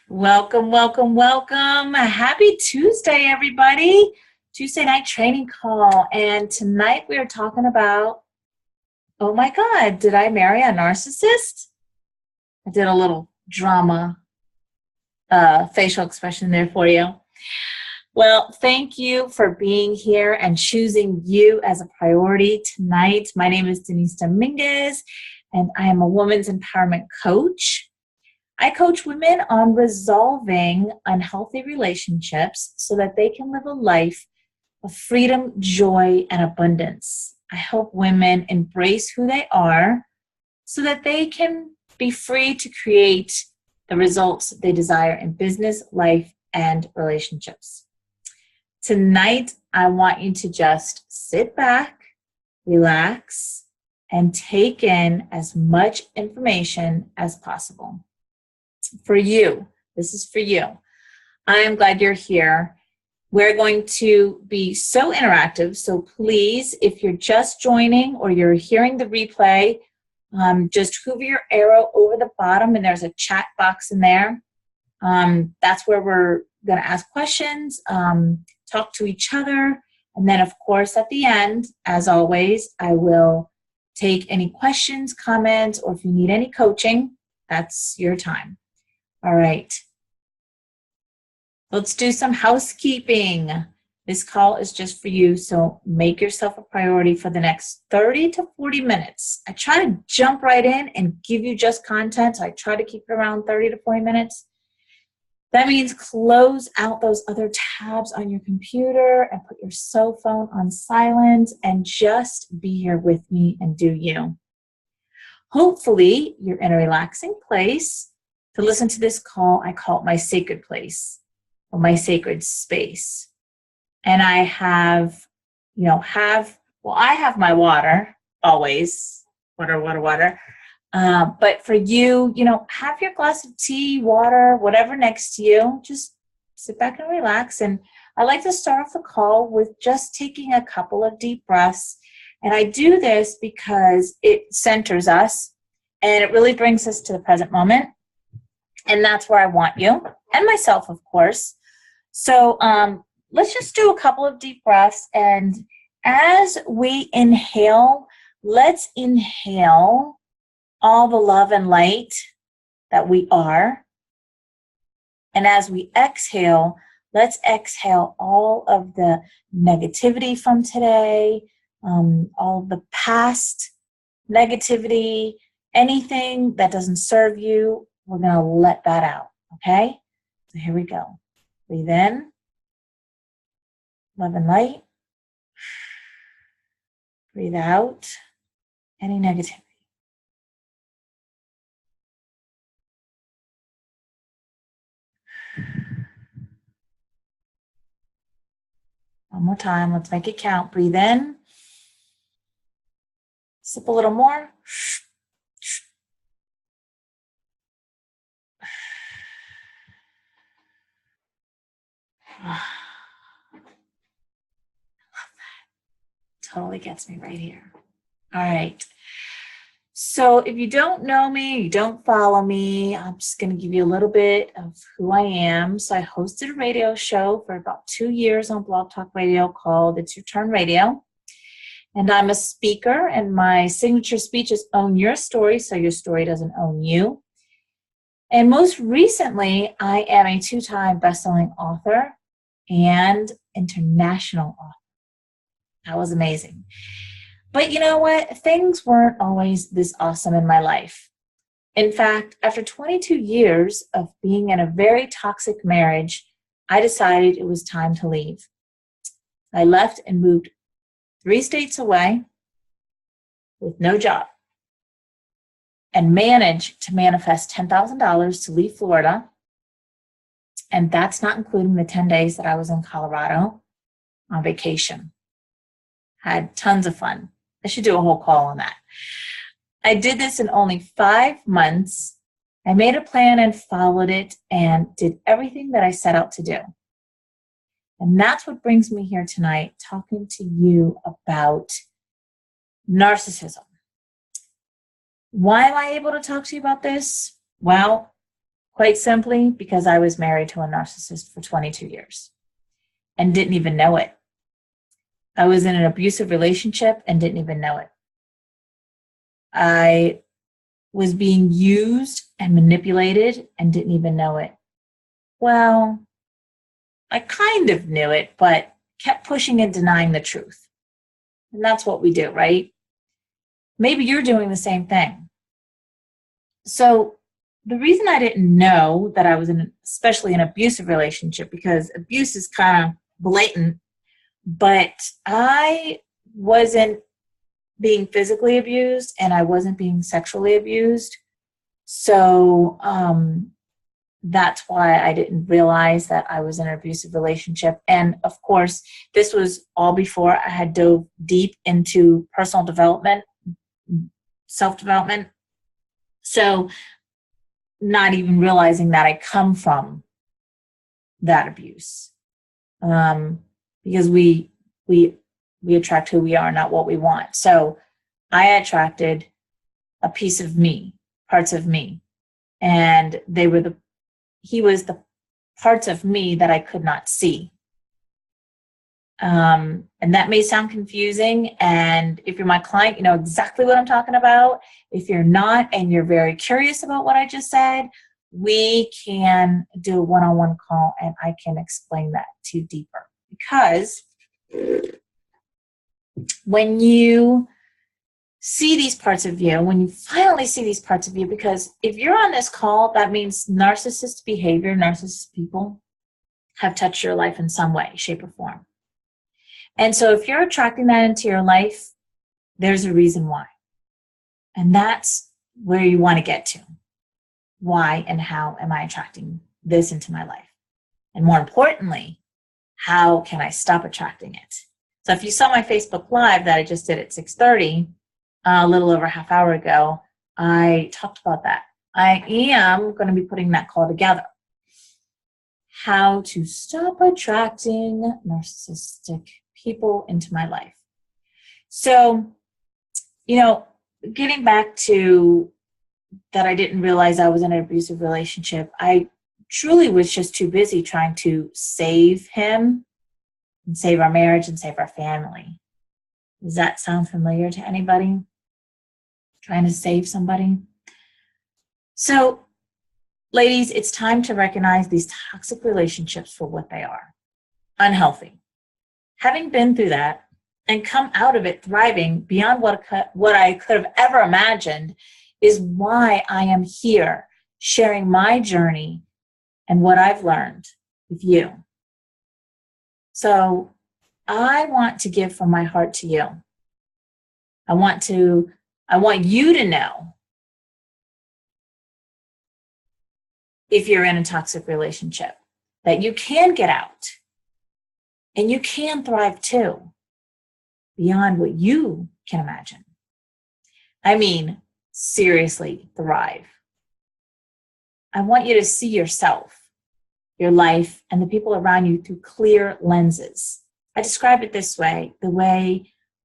Welcome, welcome, welcome. Happy Tuesday, everybody. Tuesday night training call. And tonight we are talking about, oh my God, did I marry a narcissist? I did a little drama facial expression there for you. Well, thank you for being here and choosing you as a priority tonight. My name is Denise Dominguez, and I am a women's empowerment coach. I coach women on resolving unhealthy relationships so that they can live a life of freedom, joy, and abundance. I help women embrace who they are so that they can be free to create the results they desire in business, life, and relationships. Tonight, I want you to just sit back, relax, and take in as much information as possible. For you, this is for you. I am glad you're here. We're going to be so interactive, so please, if you're just joining or you're hearing the replay, just hover your arrow over the bottom and there's a chat box in there. That's where we're going to ask questions, talk to each other, and then of course at the end, as always, I will take any questions, comments, or if you need any coaching, that's your time. All right, let's do some housekeeping. This call is just for you, so make yourself a priority for the next 30 to 40 minutes. I try to jump right in and give you just content. So I try to keep it around 30 to 40 minutes. That means close out those other tabs on your computer and put your cell phone on silent and just be here with me and do you. Hopefully, you're in a relaxing place. To listen to this call, I call it my sacred place or my sacred space. And I have my water always, water. But for you, have your glass of tea, water, whatever next to you. Just sit back and relax. And I like to start off the call with just taking a couple of deep breaths. And I do this because it centers us and it really brings us to the present moment. And that's where I want you and myself, of course. So let's just do a couple of deep breaths. And as we inhale, let's inhale all the love and light that we are. And as we exhale, let's exhale all of the negativity from today, all the past negativity, anything that doesn't serve you. We're going to let that out, okay? So here we go. Breathe in, love and light. Breathe out, any negativity. One more time, let's make it count. Breathe in. Sip a little more. I love that. Totally gets me right here. All right. So if you don't know me, you don't follow me, I'm just going to give you a little bit of who I am. So I hosted a radio show for about 2 years on Blog Talk Radio called It's Your Turn Radio. And I'm a speaker, and my signature speech is Own Your Story, so your story doesn't own you. And most recently, I am a 2-time best-selling author and international author. That was amazing. But you know what? Things weren't always this awesome in my life. In fact, after 22 years of being in a very toxic marriage, I decided it was time to leave. I left and moved 3 states away with no job and managed to manifest $10,000 to leave Florida. And that's not including the 10 days that I was in Colorado on vacation. Had tons of fun. I should do a whole call on that. I did this in only 5 months. I made a plan and followed it and did everything that I set out to do. And that's what brings me here tonight, talking to you about narcissism. Why am I able to talk to you about this? Well, Quite simply because I was married to a narcissist for 22 years and didn't even know it. I was in an abusive relationship and didn't even know it. I was being used and manipulated and didn't even know it. Well, I kind of knew it, but kept pushing and denying the truth. And that's what we do, right? Maybe you're doing the same thing. So the reason I didn't know that I was in, especially an abusive relationship, because abuse is kind of blatant, but I wasn't being physically abused and I wasn't being sexually abused. So that's why I didn't realize that I was in an abusive relationship. And of course, this was all before I had dove deep into personal development, self-development. So not even realizing that I come from that abuse. Because we attract who we are, not what we want. So I attracted a piece of me, parts of me, and he was the parts of me that I could not see. And that may sound confusing. And if you're my client, you know exactly what I'm talking about. If you're not, and you're very curious about what I just said, we can do a one-on-one call and I can explain that to you deeper. Because when you see these parts of you, when you finally see these parts of you, because if you're on this call, that means narcissist behavior, narcissist people have touched your life in some way, shape, or form. And so if you're attracting that into your life, there's a reason why. And that's where you want to get to. Why and how am I attracting this into my life? And more importantly, how can I stop attracting it? So if you saw my Facebook Live that I just did at 6:30, a little over a half hour ago, I talked about that. I am going to be putting that call together. How to stop attracting narcissistic people into my life. So, getting back to that, I didn't realize I was in an abusive relationship. I truly was just too busy trying to save him and save our marriage and save our family. Does that sound familiar to anybody? Trying to save somebody? So, ladies, it's time to recognize these toxic relationships for what they are. Unhealthy. Having been through that and come out of it thriving beyond what I could have ever imagined is why I am here sharing my journey and what I've learned with you. So I want to give from my heart to you. I want you to know if you're in a toxic relationship that you can get out and you can thrive too beyond what you can imagine. I mean, seriously, thrive. I want you to see yourself, your life, and the people around you through clear lenses. I describe it this way,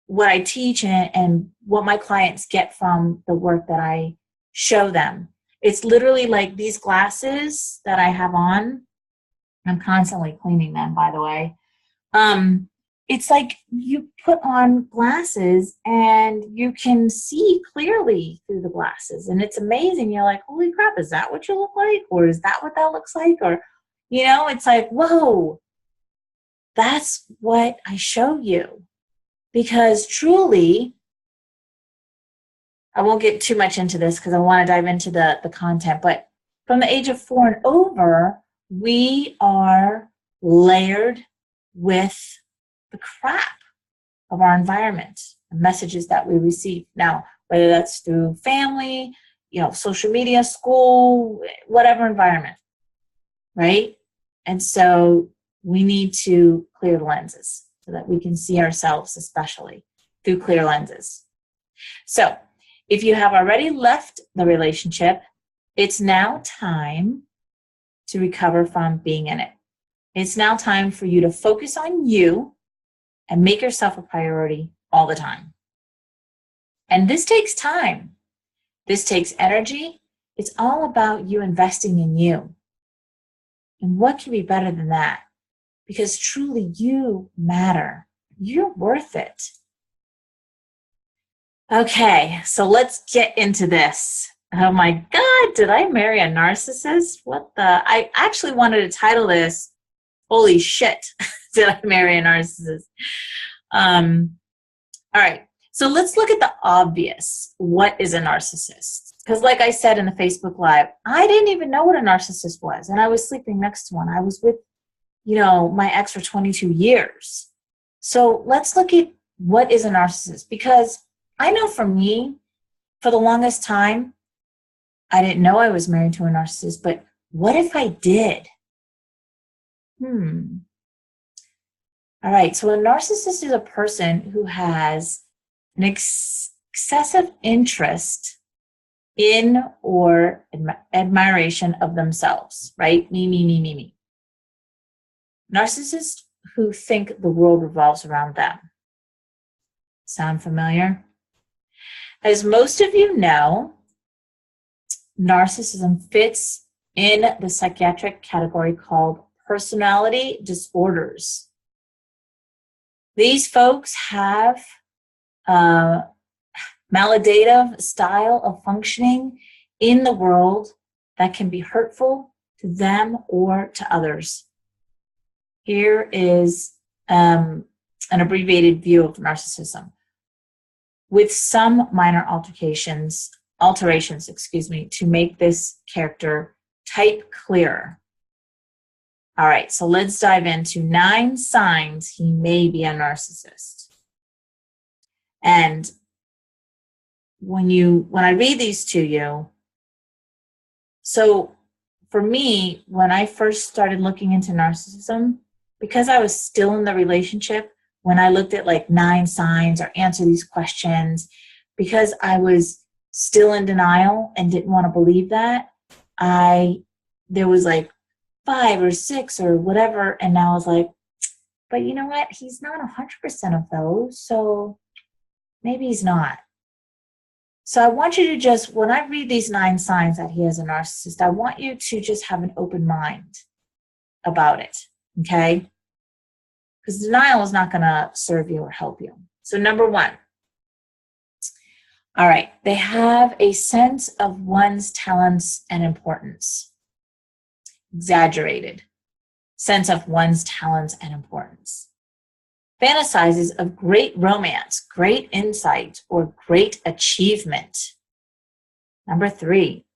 what I teach and what my clients get from the work that I show them. It's literally like these glasses that I have on. I'm constantly cleaning them, by the way. It's like you put on glasses and you can see clearly through the glasses. And it's amazing. You're like, holy crap, is that what you look like? Or is that what that looks like? Or, it's like, whoa, that's what I show you. Because truly, I won't get too much into this because I want to dive into the content, but from the age of 4 and over, we are layered with the crap of our environment, the messages that we receive. Now, whether that's through family, social media, school, whatever environment, right? And so we need to clear the lenses so that we can see ourselves, especially through clear lenses. So if you have already left the relationship, it's now time to recover from being in it. It's now time for you to focus on you and make yourself a priority all the time. And this takes time. This takes energy. It's all about you investing in you. And what can be better than that? Because truly you matter. You're worth it. Okay, so let's get into this. Oh my God, did I marry a narcissist? What the? I actually wanted to title this, Holy Shit, Did I Marry a Narcissist? All right, so let's look at the obvious. What is a narcissist? Because like I said in the Facebook Live, I didn't even know what a narcissist was, and I was sleeping next to one. I was with, my ex for 22 years. So let's look at what is a narcissist, because I know for me, for the longest time, I didn't know I was married to a narcissist, but what if I did? All right, so a narcissist is a person who has an excessive interest in or admiration of themselves, right? Me. Narcissists who think the world revolves around them. Sound familiar? As most of you know, narcissism fits in the psychiatric category called personality disorders. These folks have a maladaptive style of functioning in the world that can be hurtful to them or to others. Here is an abbreviated view of narcissism, with some minor alterations, to make this character type clearer. All right, so let's dive into 9 signs he may be a narcissist. And when I read these to you, so for me, when I first started looking into narcissism, because I was still in the relationship, when I looked at like 9 signs or answer these questions, because I was still in denial and didn't want to believe that, there was like 5 or 6 or whatever, and now I was like, but you know what? He's not 100% of those, so maybe he's not. So I want you to just, when I read these 9 signs that he has a narcissist, I want you to just have an open mind about it, okay? Because denial is not going to serve you or help you. So number 1. All right, they have a sense of one's talents and importance. Exaggerated sense of one's talents and importance. Fantasizes of great romance, great insight, or great achievement. Number 3,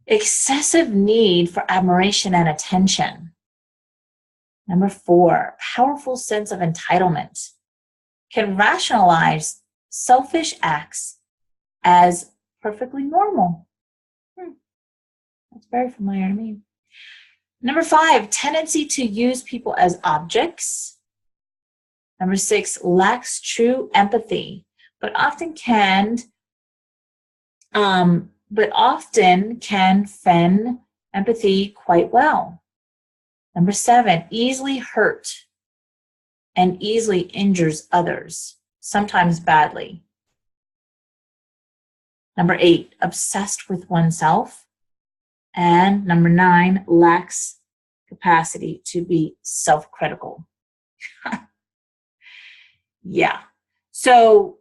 excessive need for admiration and attention. Number 4, powerful sense of entitlement. Can rationalize selfish acts as perfectly normal. That's very familiar to me. Number 5, tendency to use people as objects. Number 6, lacks true empathy, but often can fen empathy quite well. Number 7, easily hurt and easily injures others, sometimes badly. Number 8, obsessed with oneself. And number 9, lacks capacity to be self-critical. Yeah. So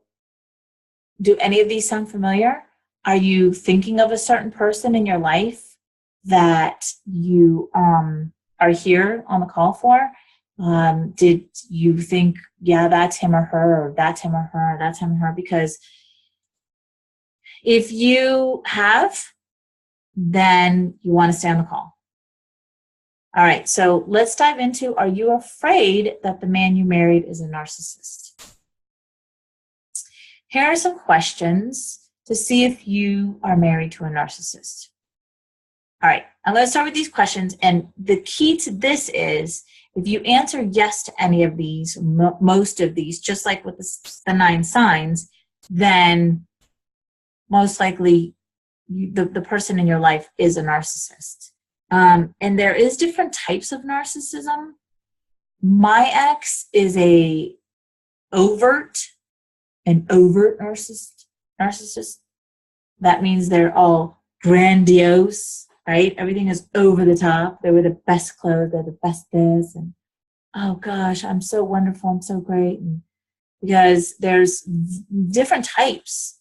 do any of these sound familiar? Are you thinking of a certain person in your life that you are here on the call for? Did you think, yeah, that's him or her, or that's him or her, or that's him or her? Because if you have, then you want to stay on the call. All right, so let's dive into, are you afraid that the man you married is a narcissist? Here are some questions to see if you are married to a narcissist. All right, I'm going to start with these questions, and the key to this is, if you answer yes to any of these, most of these, just like with the 9 signs, then most likely the person in your life is a narcissist. And there is different types of narcissism. My ex is an overt narcissist. That means they're all grandiose, right? Everything is over the top. They were the best clothes, they're the best this, and oh gosh, I'm so wonderful, I'm so great. And because there's different types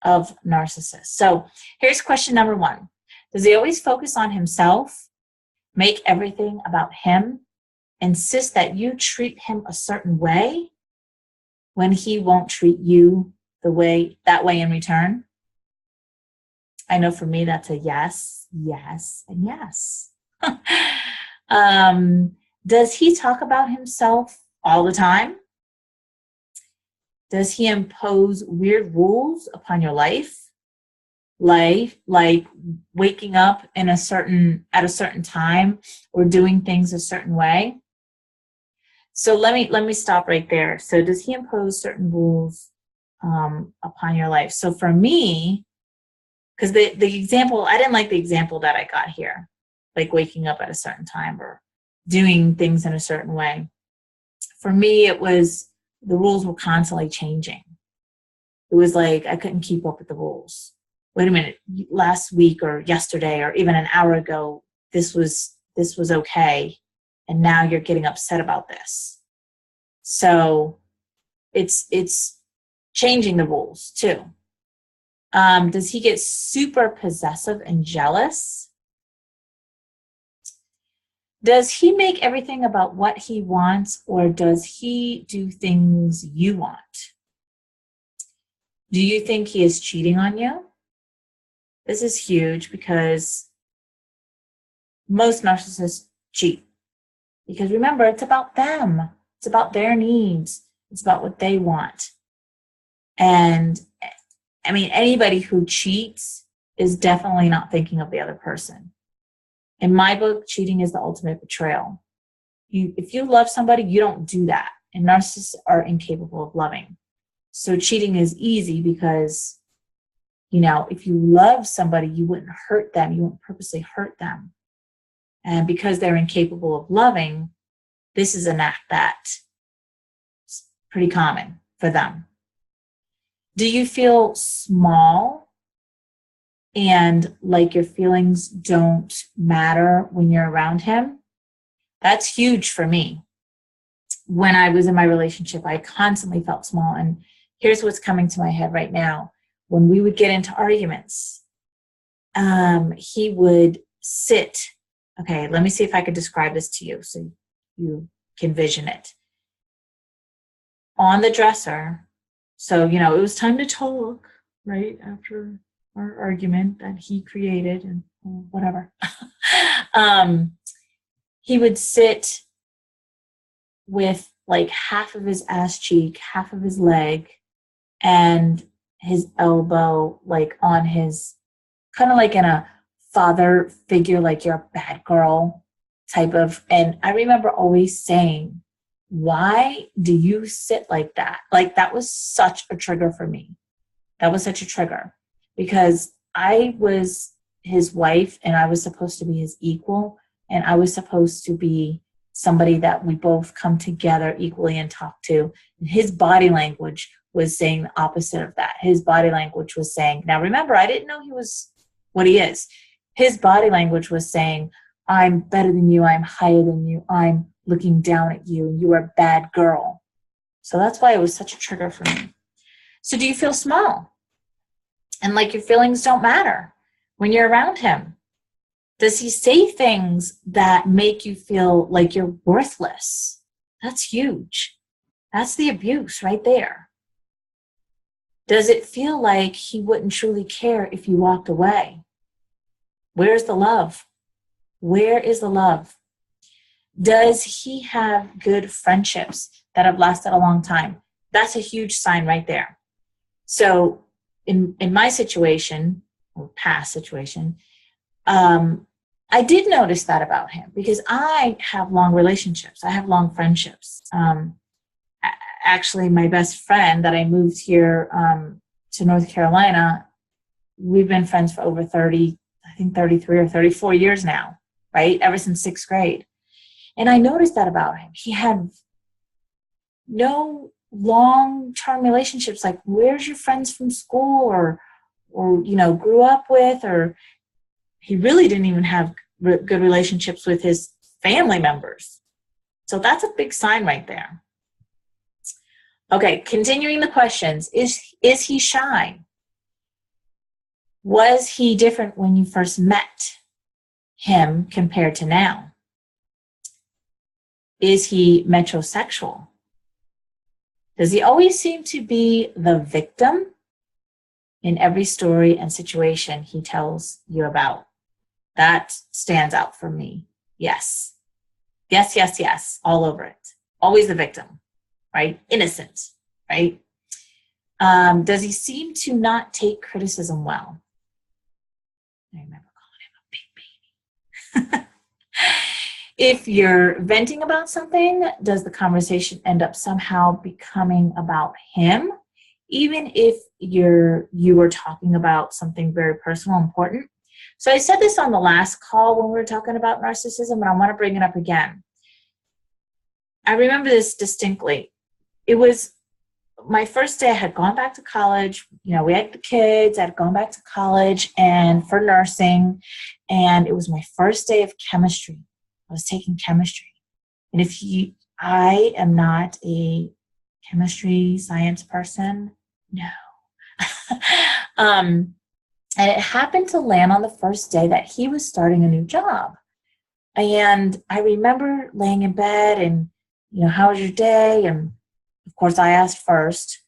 of narcissists. So here's question number 1. Does he always focus on himself, make everything about him, insist that you treat him a certain way when he won't treat you that way in return? I know for me that's a yes, yes, and yes. Does he talk about himself all the time? Does he impose weird rules upon your life? Like waking up at a certain time or doing things a certain way? So let me stop right there. So does he impose certain rules upon your life? So for me, because the example, I didn't like the example that I got here, like waking up at a certain time or doing things in a certain way. For me, it was the rules were constantly changing. It was like I couldn't keep up with the rules. Wait a minute, last week or yesterday or even an hour ago, this was okay, and now you're getting upset about this. So it's changing the rules too. Does he get super possessive and jealous? Does he make everything about what he wants, or does he do things you want? Do you think he is cheating on you? This is huge because most narcissists cheat. Because remember, it's about them. It's about their needs. It's about what they want. And I mean, anybody who cheats is definitely not thinking of the other person. In my book, cheating is the ultimate betrayal. If you love somebody, you don't do that. And narcissists are incapable of loving. So cheating is easy because, if you love somebody, you wouldn't hurt them. You wouldn't purposely hurt them. And because they're incapable of loving, this is an act that's pretty common for them. Do you feel small and like your feelings don't matter when you're around him? That's huge for me. When I was in my relationship, I constantly felt small. And here's what's coming to my head right now. When we would get into arguments, he would sit. Okay, let me see if I could describe this to you so you can vision it. On the dresser. So, it was time to talk, right, after our argument that he created and whatever. He would sit with like half of his ass cheek, half of his leg, and his elbow like on his, kind of like in a father figure, like you're a bad girl type of. And I remember always saying, why do you sit like that? Like that was such a trigger for me. That was such a trigger because I was his wife and I was supposed to be his equal, and I was supposed to be somebody that we both come together equally and talk to. And his body language was saying the opposite of that. His body language was saying, now remember, I didn't know he was what he is. His body language was saying, I'm better than you, I'm higher than you, I'm looking down at you, and you are a bad girl. So that's why it was such a trigger for me. So do you feel small? And like your feelings don't matter when you're around him? Does he say things that make you feel like you're worthless? That's huge. That's the abuse right there. Does it feel like he wouldn't truly care if you walked away? Where's the love? Where is the love? Does he have good friendships that have lasted a long time? That's a huge sign right there. So in my situation, or past situation, I did notice that about him because I have long relationships. I have long friendships. Actually, my best friend that I moved here to North Carolina, we've been friends for over 33 or 34 years now, right? Ever since 6th grade. And I noticed that about him. He had no long-term relationships. Like, where's your friends from school or grew up with? Or he really didn't even have good relationships with his family members. So that's a big sign right there. Okay, continuing the questions. Is he shy? Was he different when you first met him compared to now? Is he metrosexual? Does he always seem to be the victim in every story and situation he tells you about? That stands out for me. Yes. Yes, yes, yes. All over it. Always the victim, right? Innocent, right? Does he seem to not take criticism well? I remember calling him a big baby. If you're venting about something, does the conversation end up somehow becoming about him? Even if you were talking about something very personal, important. So I said this on the last call when we were talking about narcissism, and I want to bring it up again. I remember this distinctly. It was my first day. I had gone back to college. You know, we had the kids. I had gone back to college and for nursing, and it was my first day of chemistry. I was taking chemistry. And I am not a chemistry science person. No. And it happened to land on the first day that he was starting a new job. And I remember laying in bed and, you know, how was your day? And of course I asked first.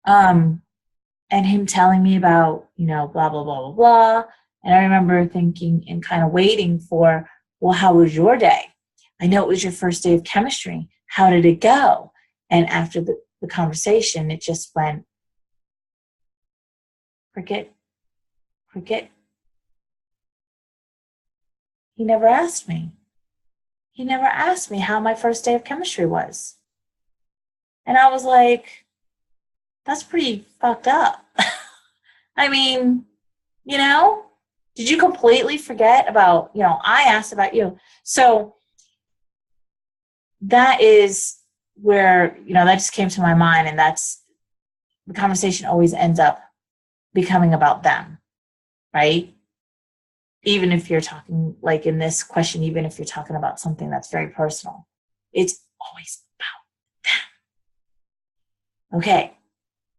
And him telling me about, you know, blah, blah, blah, blah, blah. And I remember thinking and kind of waiting for, well, how was your day? I know it was your first day of chemistry. How did it go? And after the conversation, it just went, cricket. He never asked me. He never asked me how my first day of chemistry was. And I was like, that's pretty fucked up. I mean, you know, did you completely forget about, you know, I asked about you. So that is where, you know, that just came to my mind, and that's the conversation always ends up becoming about them, right? Even if you're talking, like in this question, even if you're talking about something that's very personal, it's always about them. Okay.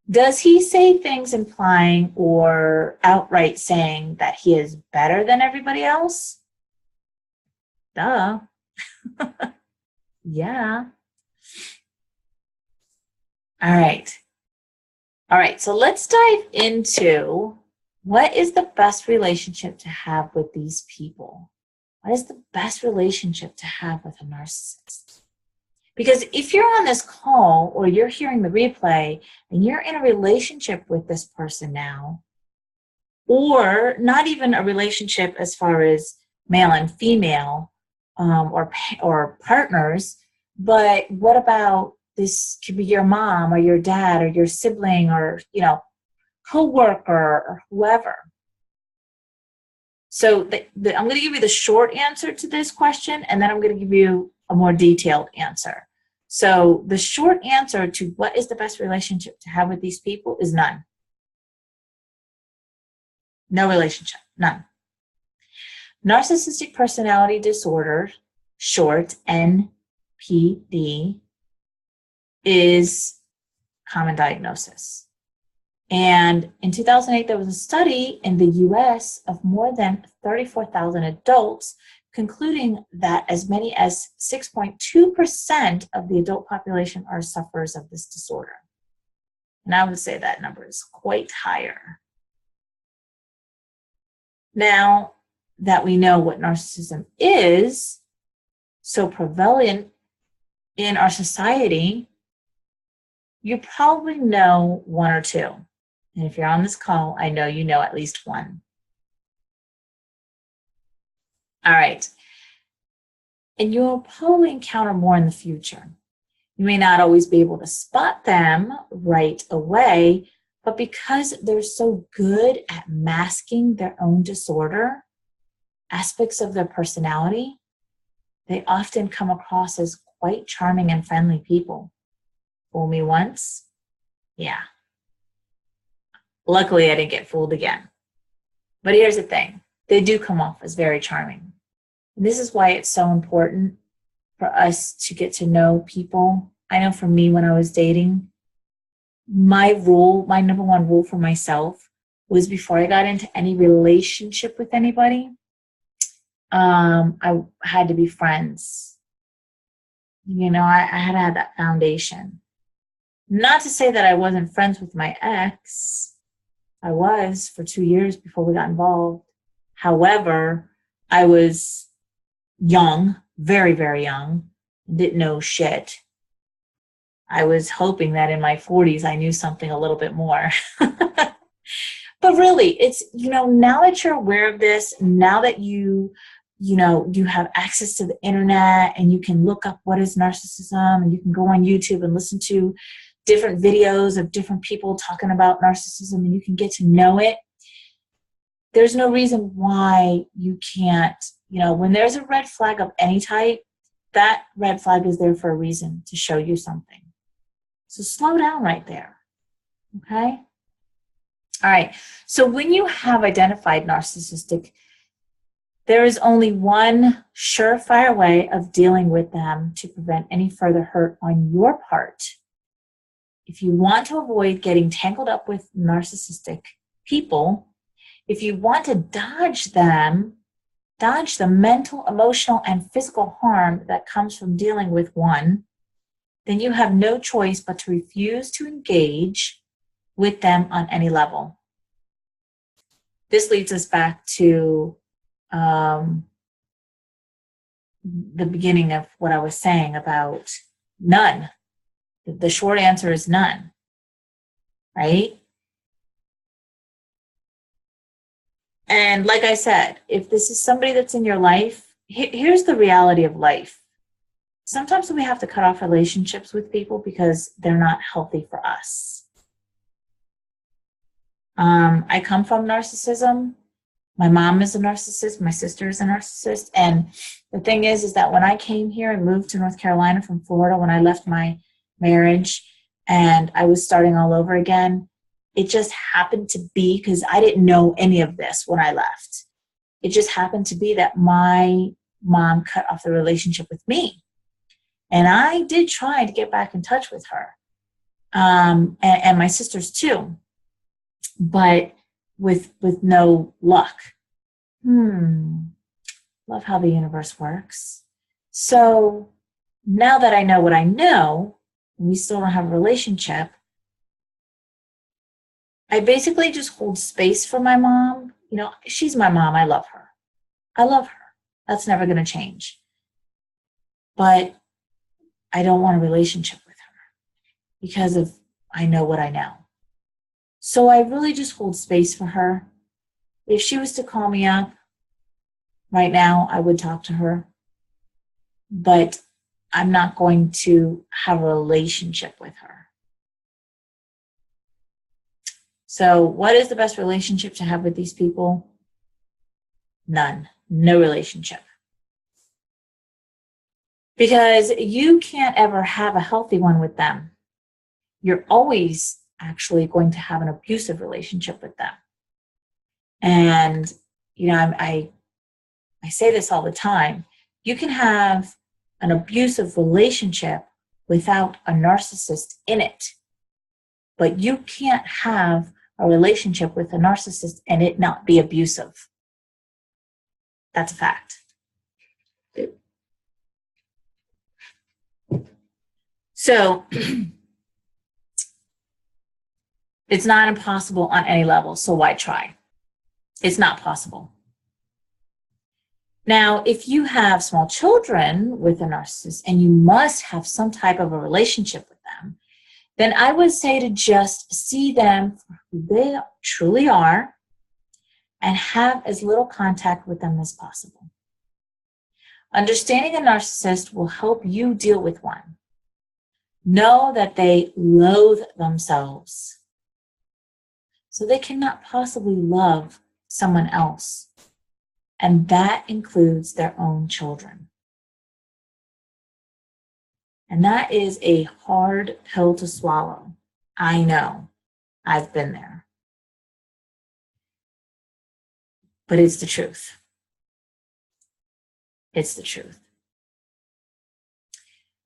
Does he say things implying or outright saying that he is better than everybody else? Duh. Yeah. All right. So let's dive into what is the best relationship to have with these people? What is the best relationship to have with a narcissist? Because if you're on this call or you're hearing the replay and you're in a relationship with this person now, or not even a relationship as far as male and female or partners, but what about this could be your mom or your dad or your sibling or, you know, co-worker or whoever. So I'm going to give you the short answer to this question, and then I'm going to give you a more detailed answer. So the short answer to what is the best relationship to have with these people is none. No relationship, none. Narcissistic personality disorder, short NPD, is common diagnosis. And in 2008, there was a study in the US of more than 34,000 adults, concluding that as many as 6.2% of the adult population are sufferers of this disorder. And I would say that number is quite higher. Now that we know what narcissism is so prevalent in our society, you probably know one or two. And if you're on this call, I know you know at least one. All right. And you'll probably encounter more in the future. You may not always be able to spot them right away, but because they're so good at masking their own disorder, aspects of their personality, they often come across as quite charming and friendly people. Fool me once, yeah. Luckily, I didn't get fooled again. But here's the thing. they do come off as very charming. And this is why it's so important for us to get to know people. I know for me, when I was dating, my number one rule for myself was, before I got into any relationship with anybody, I had to be friends. You know, I had to have that foundation. Not to say that I wasn't friends with my ex. I was for 2 years before we got involved. However, I was young, very, very young, didn't know shit. I was hoping that in my 40s I knew something a little bit more. But really, it's, you know, now that you're aware of this, now that you have access to the internet and you can look up what is narcissism, and you can go on YouTube and listen to different videos of different people talking about narcissism, and you can get to know it. There's no reason why you can't, you know, when there's a red flag of any type, that red flag is there for a reason, to show you something. So slow down right there, okay? All right, so when you have identified narcissistic, there is only one surefire way of dealing with them to prevent any further hurt on your part. If you want to avoid getting tangled up with narcissistic people, if you want to dodge the mental, emotional, and physical harm that comes from dealing with one, then you have no choice but to refuse to engage with them on any level. This leads us back to the beginning of what I was saying about none. The short answer is none, right? And like I said, if this is somebody that's in your life, here's the reality of life. Sometimes we have to cut off relationships with people because they're not healthy for us. I come from narcissism. My mom is a narcissist. My sister is a narcissist. And the thing is that when I came here and moved to North Carolina from Florida, when I left my marriage and I was starting all over again, it just happened to be, because I didn't know any of this when I left, it just happened to be that my mom cut off the relationship with me. And I did try to get back in touch with her, and my sisters too, but with no luck. Love how the universe works. So now that I know what I know, and we still don't have a relationship, I basically just hold space for my mom. You know, she's my mom. I love her. That's never going to change. But I don't want a relationship with her because I know what I know. So I really just hold space for her. If she was to call me up right now, I would talk to her. But I'm not going to have a relationship with her. So what is the best relationship to have with these people? None. No relationship. Because you can't ever have a healthy one with them. You're always actually going to have an abusive relationship with them. And, you know, I say this all the time. You can have an abusive relationship without a narcissist in it. But you can't have a relationship with a narcissist and it not be abusive. That's a fact. So it's not impossible on any level, so why try? It's not possible. Now, if you have small children with a narcissist and you must have some type of a relationship with them, then I would say to just see them for who they truly are and have as little contact with them as possible. Understanding a narcissist will help you deal with one. Know that they loathe themselves, so they cannot possibly love someone else, and that includes their own children. And that is a hard pill to swallow. I know. I've been there. but it's the truth. It's the truth.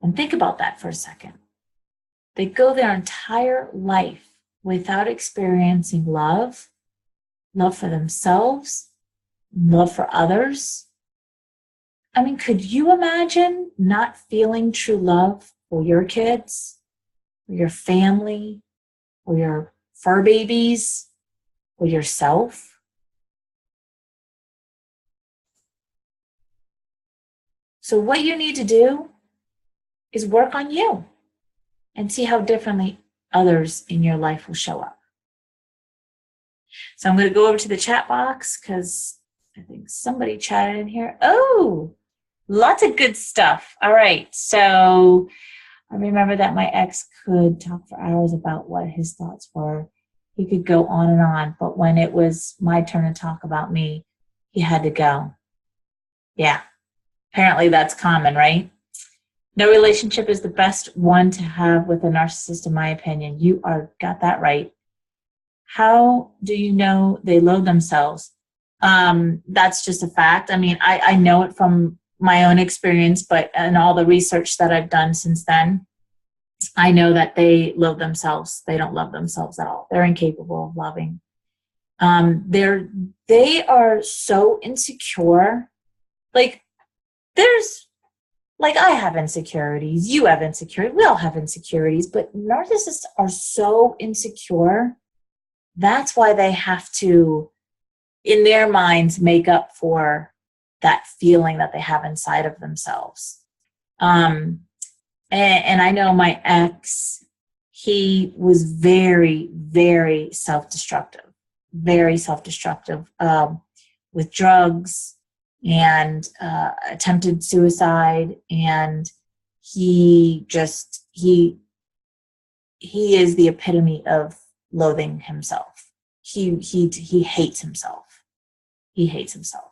And think about that for a second. They go their entire life without experiencing love, love for themselves, love for others. I mean, could you imagine not feeling true love for your kids, or your family, or your fur babies, or yourself? So what you need to do is work on you and see how differently others in your life will show up. So I'm going to go over to the chat box because I think somebody chatted in here. Oh, lots of good stuff. All right. So I remember that my ex could talk for hours about what his thoughts were. He could go on and on, but when it was my turn to talk about me, he had to go. Yeah. Apparently that's common, right? No relationship is the best one to have with a narcissist, in my opinion. You got that right. How do you know they loathe themselves? That's just a fact. I mean, I know it from my own experience, but in all the research that I've done since then, I know that they loathe themselves. They don't love themselves at all. They're incapable of loving. They are so insecure. I have insecurities, you have insecurities, we all have insecurities, but narcissists are so insecure. That's why they have to, in their minds, make up for that feeling that they have inside of themselves. And I know my ex, he was very, very self-destructive with drugs and attempted suicide. And he is the epitome of loathing himself. He hates himself. He hates himself.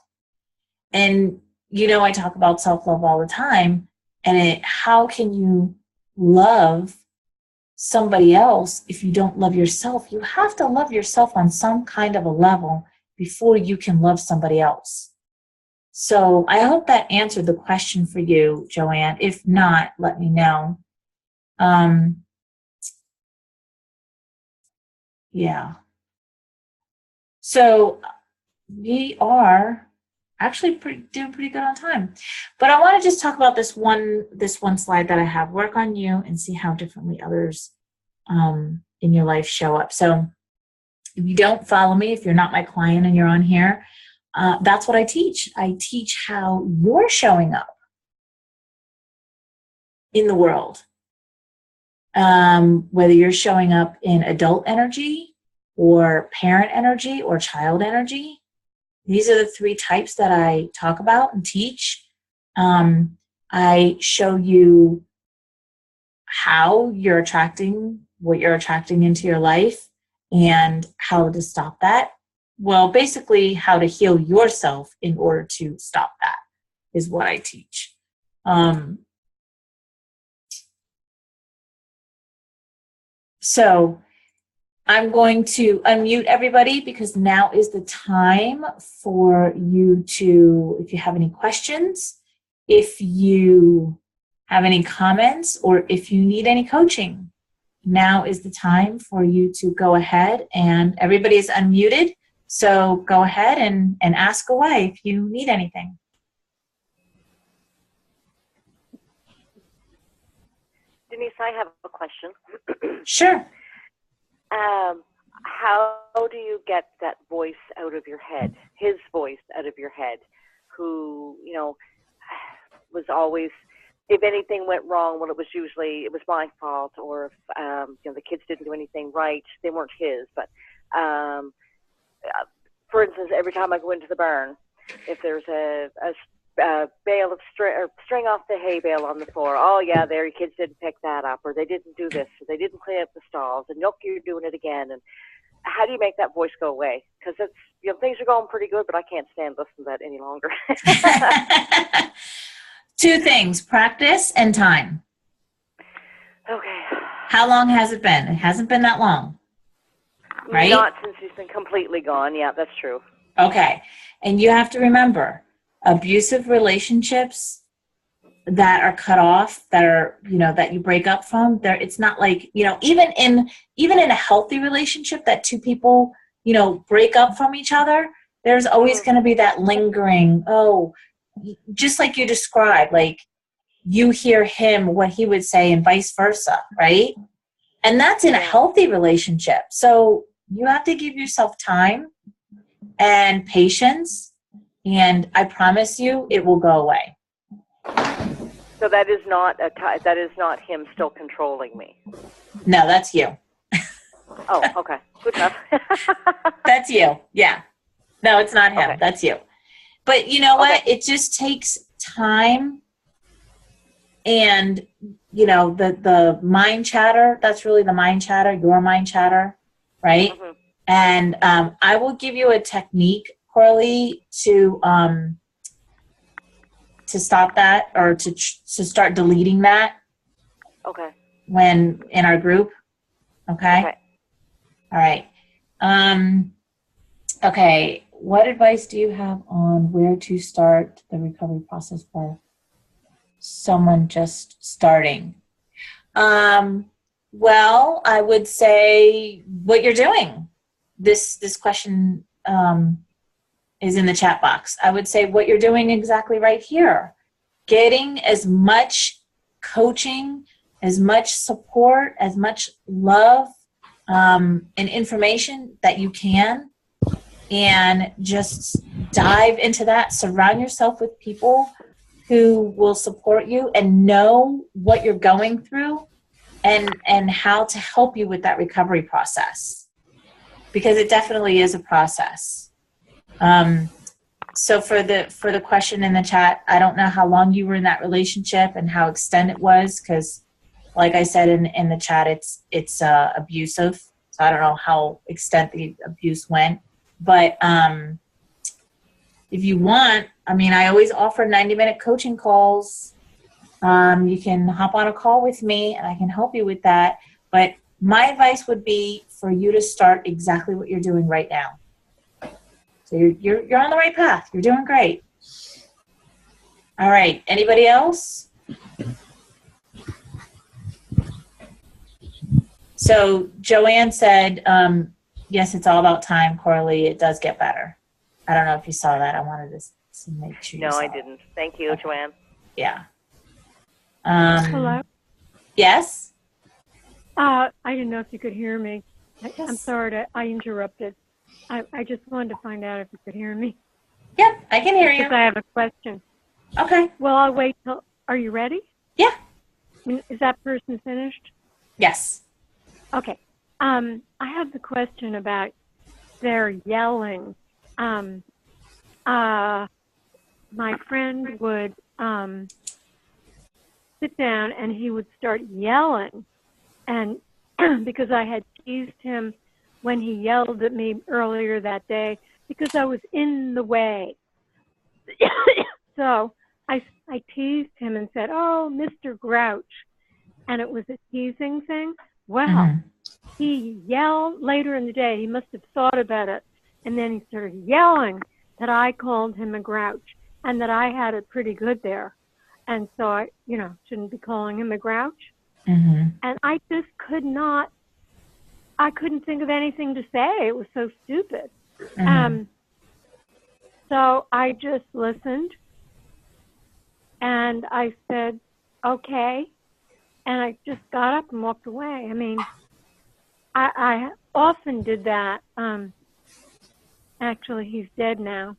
And, I talk about self-love all the time. And how can you love somebody else if you don't love yourself? You have to love yourself on some kind of a level before you can love somebody else. So I hope that answered the question for you, Joanne. If not, let me know. Yeah. So we are actually doing pretty good on time. But I want to just talk about this one slide that I have. Work on you and see how differently others in your life show up. So if you don't follow me, if you're not my client and you're on here, that's what I teach. I teach how you're showing up in the world. Whether you're showing up in adult energy or parent energy or child energy. These are the three types that I talk about and teach. I show you how you're attracting what you're attracting into your life and how to stop that. Well, basically how to heal yourself in order to stop that is what I teach. So I'm going to unmute everybody because now is the time for you to, if you have any questions, if you have any comments, or if you need any coaching, now is the time for you to go ahead, and everybody is unmuted. So go ahead and ask away if you need anything. Denise, I have a question. Sure. How do you get that voice out of your head, his voice out of your head, who, was always, if anything went wrong, well, it was my fault, or if, the kids didn't do anything right, they weren't his, but, for instance, every time I go into the barn, if there's a bale of string off the hay bale on the floor, oh yeah, there, your kids didn't pick that up, or they didn't do this, or they didn't clean up the stalls, and look, you're doing it again. And how do you make that voice go away? Because it's, things are going pretty good, but I can't stand listening to that any longer. Two things: practice and time. Okay. How long has it been? It hasn't been that long, right? Not since he's been completely gone. Yeah, that's true. Okay. And you have to remember, abusive relationships that are cut off, that are, that you break up from, there, it's not like, even in a healthy relationship that two people, break up from each other, there's always going to be that lingering, just like you described, like you hear him, what he would say, and vice versa, right? And that's in a healthy relationship. So you have to give yourself time and patience, and I promise you it will go away. So that is not him still controlling me. No, that's you. Oh, okay. Good enough. That's you. Yeah. No, it's not him. Okay. That's you. But you know what? It just takes time, and the mind chatter, that's really the mind chatter, your mind chatter, right? Mm-hmm. And I will give you a technique, Coralie, to stop that, or to start deleting that. Okay. When in our group. Okay. All right. Okay. What advice do you have on where to start the recovery process for someone just starting? Well, I would say what you're doing. This question is in the chat box. I would say what you're doing exactly right here. Getting as much coaching, as much support, as much love, and information that you can, and just dive into that. Surround yourself with people who will support you and know what you're going through, and how to help you with that recovery process, because it definitely is a process. So for the question in the chat, I don't know how long you were in that relationship and how extended it was, because like I said in the chat, it's abusive. So I don't know how extent the abuse went. But if you want, I always offer 90-minute coaching calls. You can hop on a call with me and I can help you with that. But my advice would be for you to start exactly what you're doing right now. So you're on the right path. You're doing great. All right. Anybody else? So Joanne said, yes, it's all about time, Coralie. It does get better. I don't know if you saw that. I wanted to make sure you saw I didn't. Thank you, okay. Joanne. Yeah. Hello? Yes? I didn't know if you could hear me. Yes. I'm sorry I interrupted. I just wanted to find out if you could hear me. Yep, I can hear you. Because I have a question. Okay. Well, I'll wait till... Are you ready? Yeah. Is that person finished? Yes. Okay. I have the question about their yelling. My friend would sit down and he would start yelling. And because I had teased him when he yelled at me earlier that day because I was in the way. So I teased him and said, "Oh, Mr. Grouch." And it was a teasing thing. Well, he yelled later in the day. He must have thought about it. And then he started yelling that I called him a grouch and that I had it pretty good there. And so I, shouldn't be calling him a grouch. And I just I couldn't think of anything to say. It was so stupid. So I just listened and I said, okay. And I just got up and walked away. I often did that. Actually, he's dead now.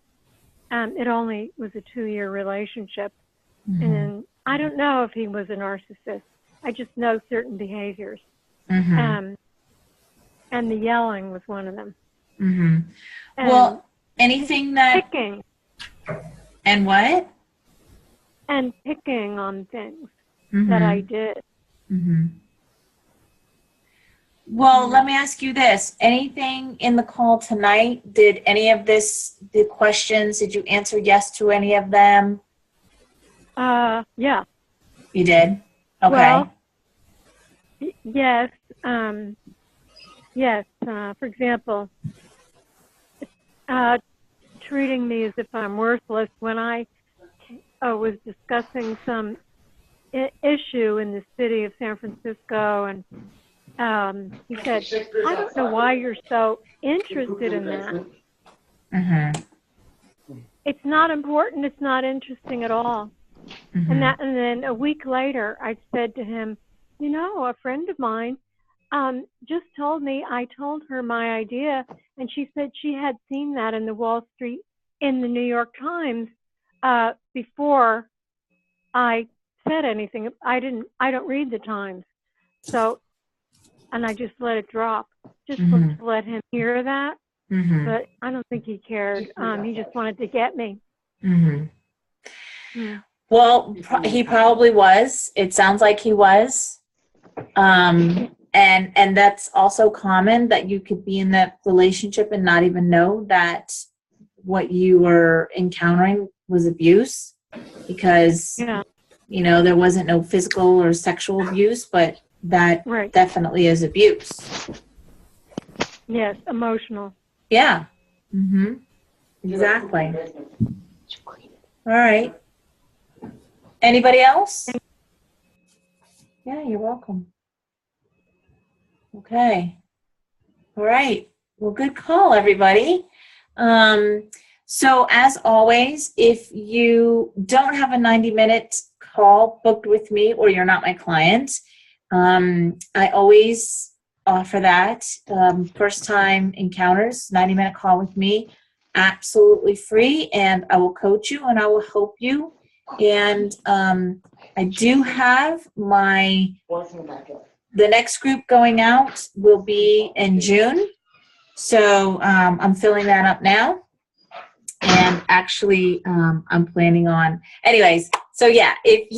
It only was a 2-year relationship. And I don't know if he was a narcissist. I just know certain behaviors. And the yelling was one of them. Well, anything that... Picking. And what? And picking on things that I did. Well, let me ask you this. Anything in the call tonight, did any of the questions, did you answer yes to any of them? Yeah. You did? Okay. Well, yes. Yes. For example, treating me as if I'm worthless when I was discussing some issue in the city of San Francisco, and he said, I don't know why you're so interested in that. It's not important. It's not interesting at all. And then a week later, I said to him, you know, a friend of mine just told me, I told her my idea, and she said she had seen that in the New York Times before I said anything. I don't read the Times. So, and I just let it drop, just to let him hear that. But I don't think he cared. He just wanted to get me. Well, he probably was. It sounds like he was. And that's also common, that you could be in that relationship and not even know that what you were encountering was abuse, because, you know, there wasn't no physical or sexual abuse, but that definitely is abuse. Yes, emotional. Yeah. Exactly. All right. Anybody else? Yeah, you're welcome. Okay. All right. Well, good call, everybody. So as always, if you don't have a 90-minute call booked with me, or you're not my client, I always offer that. First time encounters, 90-minute call with me, absolutely free, and I will coach you and I will help you. And I do have the next group going out will be in June. So I'm filling that up now. And actually, I'm planning on, anyways, so yeah, I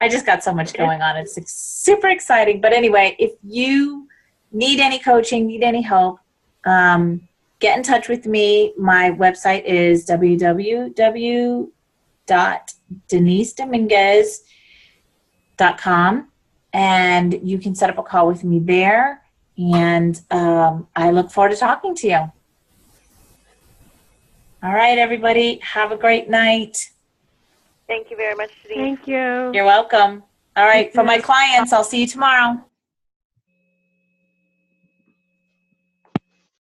just got so much going on. It's super exciting. But anyway, if you need any coaching, need any help, get in touch with me. My website is www.denisedominguez.com, and you can set up a call with me there. And I look forward to talking to you. All right, everybody. Have a great night. Thank you very much, Denise. Thank you. You're welcome. All right. For my clients, I'll see you tomorrow.